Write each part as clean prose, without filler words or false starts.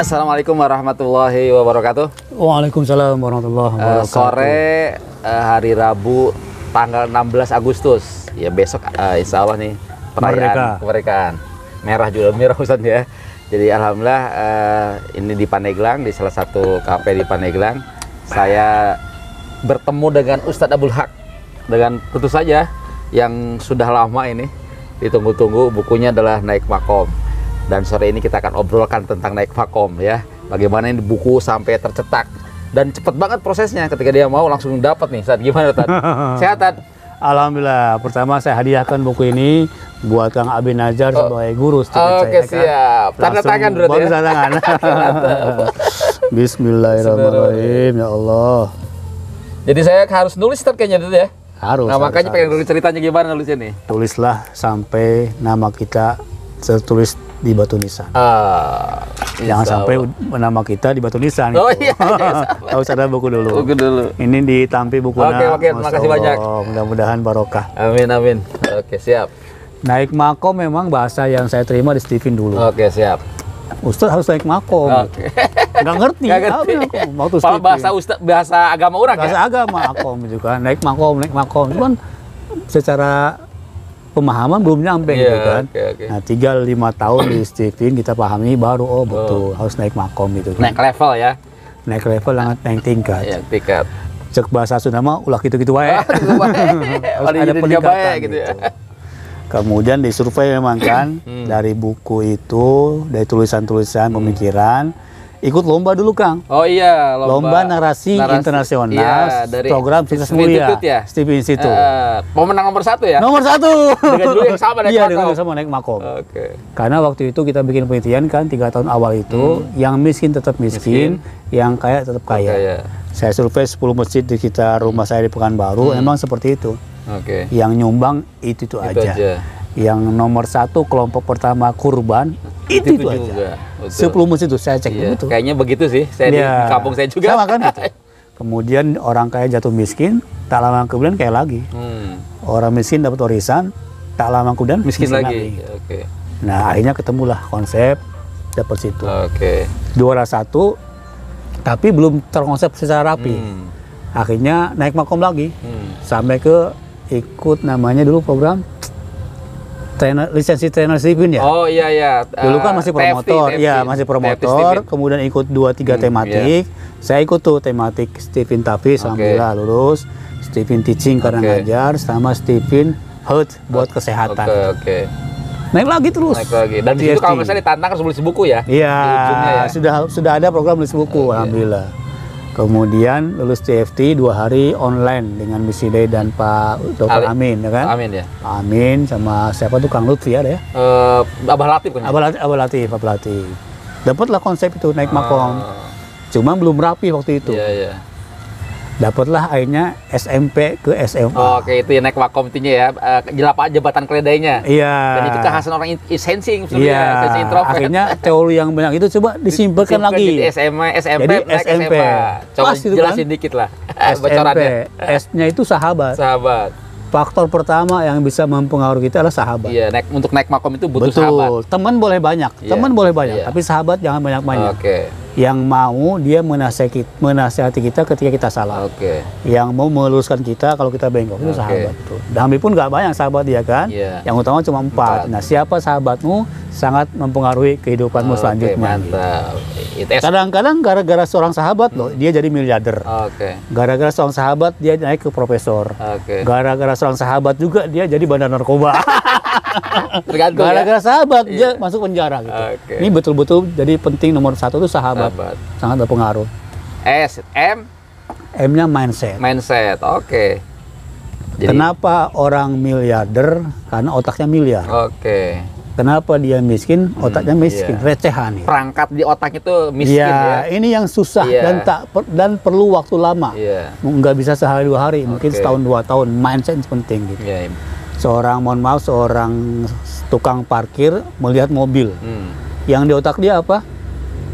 Assalamualaikum warahmatullahi wabarakatuh. Waalaikumsalam warahmatullahi wabarakatuh. Sore hari Rabu tanggal 16 Agustus. Ya besok insya Allah nih perayaan kemerdekaan. Merah juga merah Ustaz ya. Jadi alhamdulillah ini di Pandeglang, di salah satu kafe di Pandeglang, saya bertemu dengan Ustadz Abdul Haq, dengan tentu saja yang sudah lama ini ditunggu-tunggu, bukunya adalah Naik Makom. Dan sore ini kita akan obrolkan tentang Naik Makom ya. Bagaimana ini buku sampai tercetak dan cepet banget prosesnya, ketika dia mau langsung dapat nih. Ustadz, gimana Tad? Sehat Tad? Alhamdulillah. Pertama saya hadiahkan buku ini buat Kang Abi Najar sebagai guru. Oke, siap. Tanda tangan berarti ya? Tanda tangan. Bismillahirrahmanirrahim. Ya Allah. Jadi saya harus nulis Tad kayaknya dulu ya? Harus. Nah makanya pengen nulis ceritanya gimana nulisnya nih? Tulislah sampai nama kita tertulis di batu nisan. Jangan sampai nama kita di batu nisan. Oh gitu. iya. Harus ada buku dulu. Buku dulu. Ini ditampi bukunya. Oke, makasih banyak. Mudah-mudahan barokah. Amin. Oke, siap. Naik makom memang bahasa yang saya terima di Stephen dulu. Oke, siap. Ustadz harus naik makom. Oke. Nggak ngerti. Waktu Kalau bahasa agama orang bahasa ya? agama makom itu kan. Naik makom. Cuman secara pemahaman belum nyampe gitu kan. Okay. Nah 3-5 tahun di Stephen kita pahami baru betul harus naik makom gitu kan. Naik level ya? Naik level, naik tingkat. Iya, tingkat. Cek bahasa Sunda mah ulah gitu-gitu wae. Harus ada peningkatan gitu ya. Kemudian disurvei memang kan dari buku itu, dari tulisan-tulisan pemikiran, ikut lomba dulu Kang. Oh iya, lomba narasi internasional, iya, dari program Sukses Mulia ya? Stephen Institute. Pemenang nomor 1 ya? Nomor 1. Dengan dulu yang sama naik iya, makom. dengan yang sama naik makom. Oke. Karena waktu itu kita bikin penelitian kan 3 tahun awal itu, yang miskin tetap miskin, yang kaya tetap kaya. Saya survei 10 masjid di sekitar rumah saya di Pekanbaru, emang seperti itu. Oke. Yang nyumbang itu aja. Yang nomor 1 kelompok pertama kurban itu aja. 10 masjid itu saya cek betul. Kayaknya begitu sih. Saya di kampung saya juga. Sama kan gitu. Kemudian orang kaya jatuh miskin, tak lama kemudian kaya lagi. Orang miskin dapat warisan, tak lama kemudian miskin lagi. Oke. Nah akhirnya ketemulah konsep dapat situ. Oke. Juara 1, tapi belum terkonsep secara rapi. Akhirnya naik makom lagi, sampai ke ikut namanya dulu program lisensi trainer Stephen ya. Oh iya. Dulu kan masih promotor, ya masih promotor. Kemudian ikut 2-3 tematik. Saya ikut tuh tematik Stephen Tafis, alhamdulillah lulus. Stephen Teaching karena ngajar, sama Stephen Health buat kesehatan. Oke. Naik lagi terus. Naik lagi. Dan di situ kalau misalnya ditantang harus nulis buku ya? Iya. Sudah ada program nulis buku, alhamdulillah. Kemudian lulus TFT 2 hari online dengan Misi Day dan Pak Dr. Amin, ya kan? Amin ya. Amin sama siapa tuh Kang Lutfi ada ya? Abah Latif kan? Abah Latif. Dapatlah konsep itu naik makom. Cuma belum rapi waktu itu. Iya. Dapatlah akhirnya SMP ke SMA. Oke, itu ya naik makom intinya ya. Jabatan keledainya. Iya. Dan itu kekhasan orang sensing sebenarnya. Iya. Sensing introvert. Akhirnya teori yang banyak itu coba disimpulkan lagi. Di SMP, jadi SMP. Coba jelasin kan? dikit lah. SMP. S-nya itu sahabat. Faktor pertama yang bisa mempengaruhi kita adalah sahabat. Iya, untuk naik makom itu butuh sahabat. Teman boleh banyak, tapi sahabat jangan banyak-banyak. Oke. Yang mau dia menasihati kita ketika kita salah. Oke. Yang mau meluruskan kita kalau kita bengkok itu sahabat tuh. Dami pun nggak banyak sahabat dia kan. Yang utama cuma 4. Nah, siapa sahabatmu sangat mempengaruhi kehidupanmu selanjutnya. Mantap. Kadang-kadang gara-gara seorang sahabat loh dia jadi miliarder. Gara-gara seorang sahabat dia naik ke profesor. Gara-gara seorang sahabat juga dia jadi bandar narkoba. Gara-gara sahabat dia masuk penjara gitu. Ini betul-betul jadi penting nomor 1 itu sahabat. Sangat berpengaruh. M-nya mindset. Oke. Kenapa orang miliarder? Karena otaknya miliar. Oke. Kenapa dia miskin? Otaknya miskin, recehan. Perangkat di otaknya itu miskin ya. Ini yang susah dan perlu waktu lama. Nggak bisa sehari 2 hari, mungkin setahun 2 tahun. Mindset penting gitu. Seorang tukang parkir melihat mobil. Yang di otak dia apa?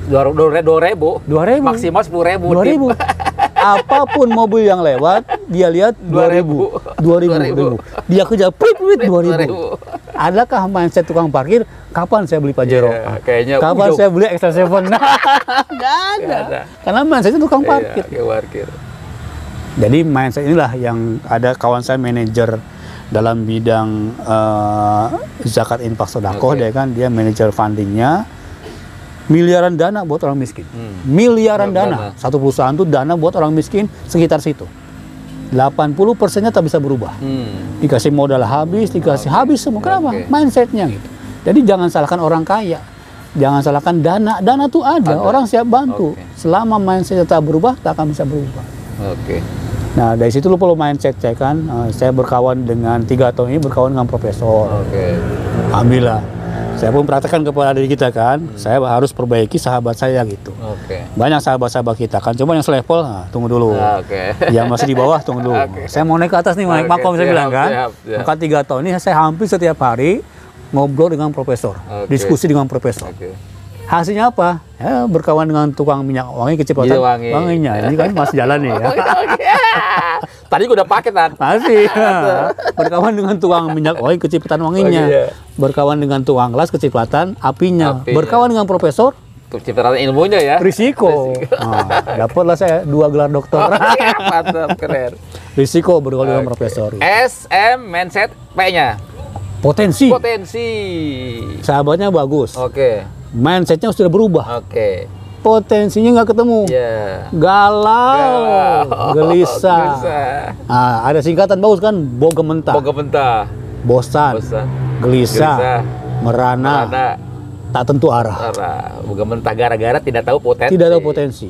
2.000. Maksimal 10.000. Apapun mobil yang lewat, dia lihat 2.000. Dia kejar, 2.000. Adakah mindset tukang parkir? Kapan saya beli Pajero? Kayaknya kapan saya beli Extra 7? Nggak ada. Karena mindsetnya tukang parkir. Jadi mindset inilah yang ada kawan saya manajer dalam bidang zakat infak sedekah, dia manajer fundingnya. Miliaran dana buat orang miskin. Miliaran dana. Satu perusahaan itu dana buat orang miskin sekitar situ. 80%-nya tak bisa berubah. Dikasih modal habis, dikasih habis semua. Kenapa? Mindsetnya gitu. Jadi jangan salahkan orang kaya. Jangan salahkan dana. Dana tuh ada. Orang siap bantu. Selama mindsetnya tak berubah, tak akan bisa berubah. Nah, dari situ lu perlu mindset saya kan. Saya berkawan dengan 3 tahun ini, berkawan dengan profesor. Alhamdulillah. Saya pun praktekkan kepada diri kita kan, saya harus perbaiki sahabat saya gitu. Banyak sahabat-sahabat kita kan, cuma yang selevel, tunggu dulu. Yang masih di bawah, tunggu dulu. Saya mau naik ke atas nih, naik makom saya bilang kan. Maka 3 tahun ini saya hampir setiap hari ngobrol dengan profesor, diskusi dengan profesor. Hasilnya apa? Ya, berkawan dengan tukang minyak wangi kecepatan wanginya. Ini kan masih jalan nih ya. Tadi gue udah pakai kan? Masih. Berkawan dengan tukang minyak wangi kecepatan wanginya. Berkawan dengan tukang las kecepatan apinya. Berkawan dengan profesor kecepatan ilmunya ya. Risiko. Dapatlah saya 2 gelar doktor. Mantap, keren. Risiko berkawan dengan profesor. SM mindset P-nya. Potensi. Sahabatnya bagus. Mindsetnya sudah berubah. Potensinya nggak ketemu. Galau. Gelisah. Ada singkatan bagus kan? Boga mentah. Bosan. Gelisah. Merana. Tak tentu arah. Boga mentah gara-gara tidak tahu potensi. Tidak tahu potensi.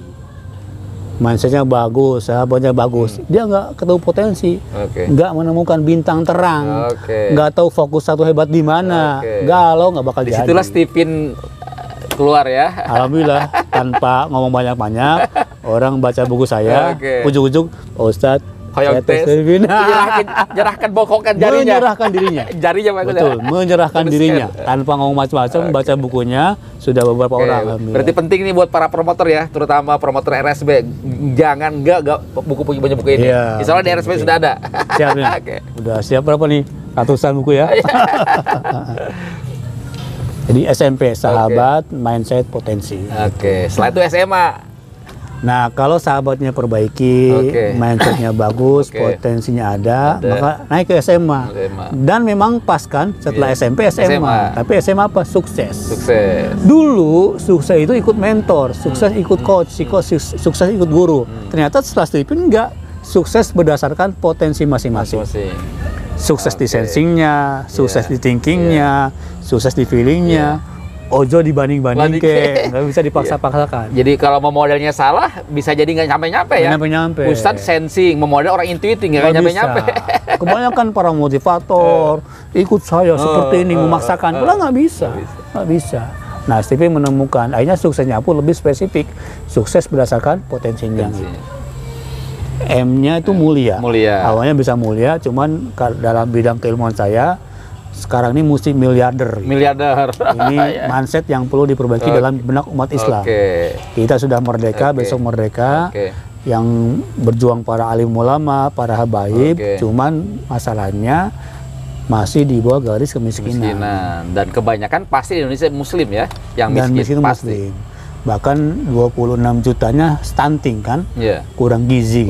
Mindsetnya bagus, sahabatnya bagus. Dia nggak ketemu potensi. Nggak menemukan bintang terang. Nggak tahu fokus satu hebat di mana. Galau, nggak bakal jadi. Disitulah Stephen keluar ya. Alhamdulillah, tanpa ngomong banyak-banyak, orang baca buku saya, ujung-ujung, Ustadz, Hoyong tes, menyerahkan bokongkan jarinya. Menyerahkan dirinya. Jarinya maksudnya. Betul, menyerahkan dirinya. Tanpa ngomong macam-macam, baca bukunya, sudah beberapa orang. Berarti penting nih buat para promotor ya, terutama promotor RSB. Jangan enggak buku punya buku ini. Insya Allah di RSB sudah ada. Siap nih. Udah siap berapa nih? Ratusan buku ya. Jadi SMP, sahabat, mindset, potensi. Setelah itu SMA. Nah, kalau sahabatnya perbaiki, mindsetnya bagus, potensinya ada, maka naik ke SMA. Dan memang pas kan setelah SMP, SMA. Tapi SMA apa? Sukses. Dulu sukses itu ikut mentor, sukses ikut coach, sukses ikut guru. Ternyata setelah Stephen enggak, sukses berdasarkan potensi masing-masing. Sukses di sensingnya, sukses di thinkingnya, sukses di feelingnya. Ojo dibanding-banding nggak bisa dipaksa-paksakan. Jadi kalau mau modelnya salah, bisa jadi nggak nyampe-nyampe ya. Ustadz sensing, memodel orang intuiting nggak nyampe-nyampe. Kebanyakan para motivator ikut saya seperti ini memaksakan, nggak bisa. Nah, Stephen menemukan, akhirnya suksesnya pun lebih spesifik, sukses berdasarkan potensinya. M-nya itu mulia. Awalnya bisa mulia, cuman dalam bidang keilmuan saya sekarang ini mesti miliarder. Ini mindset yang perlu diperbaiki dalam benak umat Islam. Kita sudah merdeka, besok merdeka. Yang berjuang para alim ulama, para habaib, cuman masalahnya masih di bawah garis kemiskinan. Dan kebanyakan pasti di Indonesia muslim ya, yang miskin pasti. Muslim. Bahkan 26 jutanya stunting kan, kurang gizi.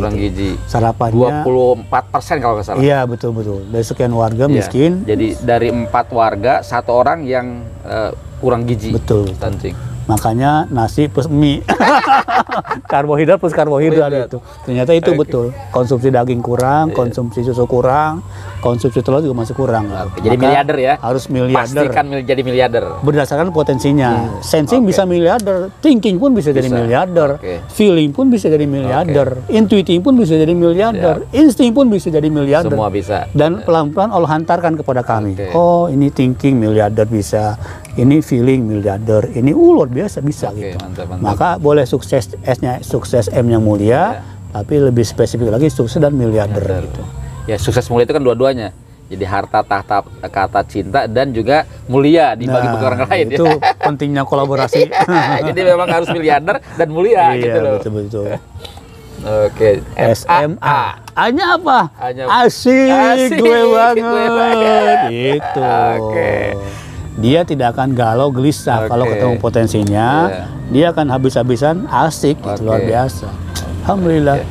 Sarapannya 24% kalau nggak salah. Iya, betul. Dari sekian warga miskin. Jadi dari 4 warga, 1 orang yang kurang gizi. Betul. Stunting. Makanya nasi plus mie. Karbohidrat plus karbohidrat itu. Ternyata itu betul. Konsumsi daging kurang, konsumsi susu kurang, konsumsi telur juga masih kurang. Jadi miliarder ya? Harus miliarder. Pastikan jadi miliarder. Berdasarkan potensinya. Sensing bisa miliarder, thinking pun bisa jadi miliarder, feeling pun bisa jadi miliarder, intuiting pun bisa jadi miliarder, insting pun bisa jadi miliarder. Semua bisa. Dan pelan-pelan Allah hantarkan kepada kami. Oh, ini thinking miliarder bisa. Ini feeling miliarder, ini luar biasa bisa gitu. Mantap. Maka boleh sukses S-nya, sukses M-nya mulia, tapi lebih spesifik lagi sukses dan miliarder gitu. Ya, sukses mulia itu kan dua-duanya. Jadi harta, tahta, kata cinta, dan juga mulia dibagi ke orang lain. Itu pentingnya kolaborasi. Jadi memang harus miliarder dan mulia gitu loh. Betul. Oke. SMA. A-nya apa? A-nya asik, gue banget. Gitu. Oke. Dia tidak akan galau gelisah kalau ketemu potensinya. Dia akan habis-habisan asik, gitu, luar biasa. Alhamdulillah.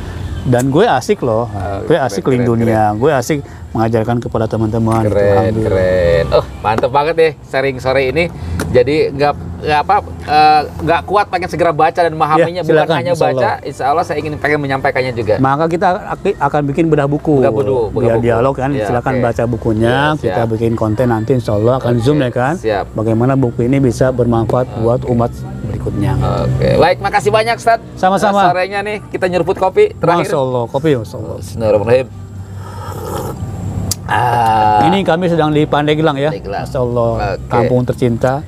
Dan gue asik loh. Gue asik keliling dunia. Gue asik mengajarkan kepada teman-teman. Keren, keren. Oh, mantep banget deh sharing sore ini. Jadi nggak kuat pengen segera baca dan memahaminya, bukan hanya baca. Insya Allah saya pengen menyampaikannya juga. Maka kita akan bikin bedah buku. Biar dialog kan. Silakan baca bukunya. Kita bikin konten nanti Insya Allah akan zoom ya kan. Bagaimana buku ini bisa bermanfaat buat umat berikutnya. Oke, baik, makasih banyak Ustaz. Sama-sama. Sorenya nih kita nyeruput kopi terakhir. Masya Allah, kopi Masya Allah. Bismillahirrahmanirrahim. Ini kami sedang di Pandeglang ya. Masya Allah, kampung tercinta.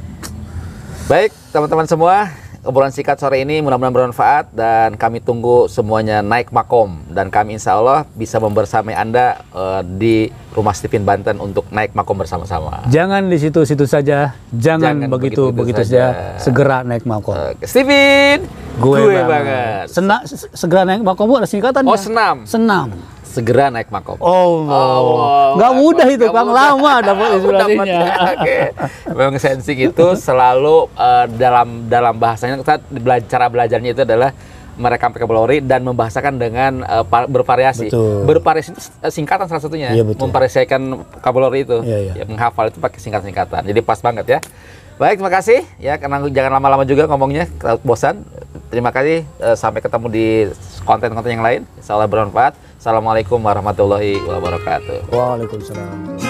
Baik, teman-teman semua, obrolan singkat sore ini mudah-mudahan bermanfaat dan kami tunggu semuanya naik makom dan kami insya Allah bisa membersamai Anda di Rumah Stephen Banten untuk naik makom bersama-sama. Jangan di situ-situ saja, jangan begitu saja, segera naik makom. Stephen, gue banget. Segera naik makom ada singkatannya. Oh, senam. Segera naik makom. Allah. Nggak mudah itu, Kang. Lama dapat inspirasinya. Memang sensing itu selalu dalam bahasanya, cara belajarnya itu adalah merekam vocabulary dan membahasakan dengan bervariasi. Betul. Bervariasi itu singkatan salah satunya. Iya, memvariasikan vocabulary itu. Iya. Ya, menghafal itu pakai singkatan-singkatan. Jadi pas banget ya. Baik, terima kasih ya, karena jangan lama-lama juga ngomongnya, bosan. Terima kasih, sampai ketemu di konten-konten yang lain. Insya Allah bermanfaat. Assalamualaikum warahmatullahi wabarakatuh. Waalaikumsalam.